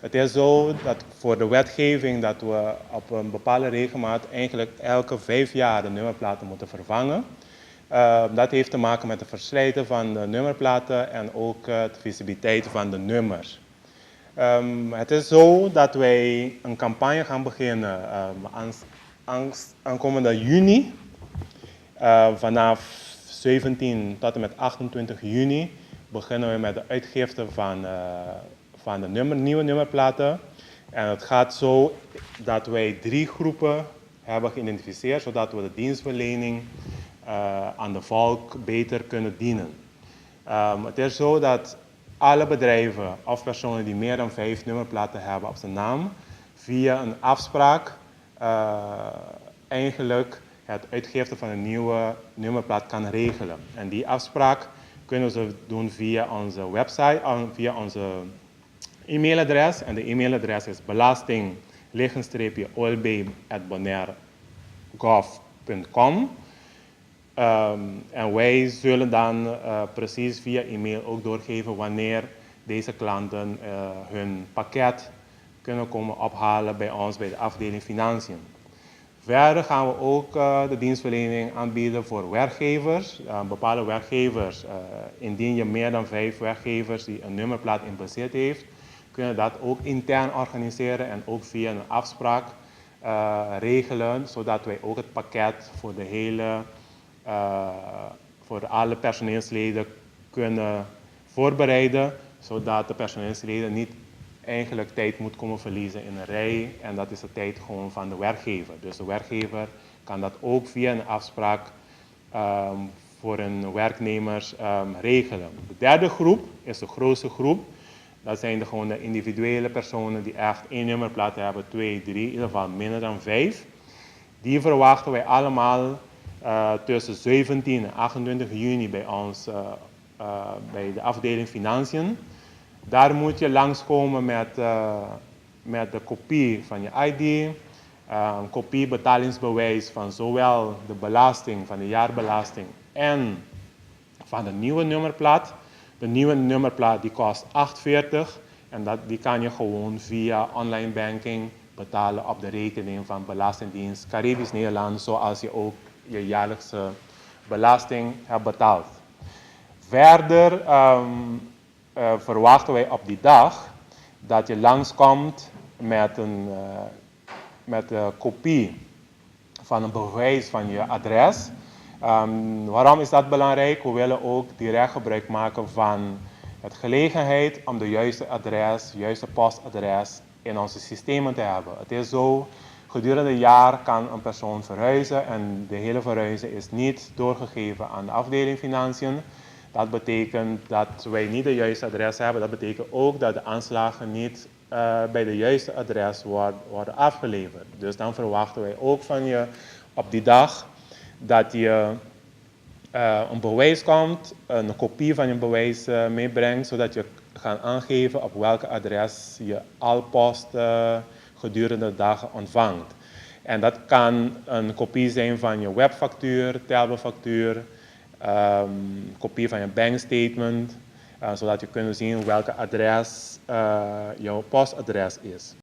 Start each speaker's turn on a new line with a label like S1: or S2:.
S1: Het is zo dat voor de wetgeving dat we op een bepaalde regelmaat eigenlijk elke 5 jaar de nummerplaten moeten vervangen. Dat heeft te maken met het verslijten van de nummerplaten en ook de visibiliteit van de nummers. Het is zo dat wij een campagne gaan beginnen aankomende juni. Vanaf 17 tot en met 28 juni beginnen we met de uitgifte van de nieuwe nummerplaten. En het gaat zo dat wij 3 groepen hebben geïdentificeerd, zodat we de dienstverlening aan de volk beter kunnen dienen. Het is zo dat alle bedrijven of personen die meer dan 5 nummerplaten hebben op zijn naam, via een afspraak eigenlijk het uitgifte van een nieuwe nummerplaat kan regelen. En die afspraak kunnen ze doen via onze website, via onze e-mailadres. En de e-mailadres is belasting-olb@bonaire.gov.com. En wij zullen dan precies via e-mail ook doorgeven wanneer deze klanten hun pakket kunnen komen ophalen bij ons bij de afdeling Financiën. Verder gaan we ook de dienstverlening aanbieden voor werkgevers. Bepaalde werkgevers, indien je meer dan 5 werkgevers die een nummerplaat in bezit heeft, kunnen dat ook intern organiseren en ook via een afspraak regelen, zodat wij ook het pakket voor de hele voor alle personeelsleden kunnen voorbereiden, zodat de personeelsleden niet eigenlijk tijd moet komen verliezen in een rij. En dat is de tijd gewoon van de werkgever. Dus de werkgever kan dat ook via een afspraak voor hun werknemers regelen. De derde groep is de grootste groep. Dat zijn gewoon de individuele personen die echt 1 nummerplaat hebben, 2, 3, in ieder geval minder dan 5. Die verwachten wij allemaal tussen 17 en 28 juni bij ons, bij de afdeling Financiën. Daar moet je langskomen met de kopie van je ID, een kopie betalingsbewijs van zowel de belasting, van de jaarbelasting en van de nieuwe nummerplaat. De nieuwe nummerplaat die kost $8,40 en die kan je gewoon via online banking betalen op de rekening van Belastingdienst Caribisch Nederland, zoals je ook je jaarlijkse belasting hebt betaald. Verder verwachten wij op die dag dat je langskomt met een kopie van een bewijs van je adres. Waarom is dat belangrijk? We willen ook direct gebruik maken van het gelegenheid om de juiste adres, juiste postadres in onze systemen te hebben. Het is zo, gedurende het jaar kan een persoon verhuizen en de hele verhuizing is niet doorgegeven aan de afdeling Financiën. Dat betekent dat wij niet de juiste adres hebben. Dat betekent ook dat de aanslagen niet bij de juiste adres worden afgeleverd. Dus dan verwachten wij ook van je op die dag dat je een bewijs komt, een kopie van je bewijs meebrengt, zodat je gaat aangeven op welke adres je al post gedurende de dagen ontvangt. En dat kan een kopie zijn van je webfactuur, telefactuur, kopie van je bankstatement, zodat je kunt zien welke adres jouw postadres is.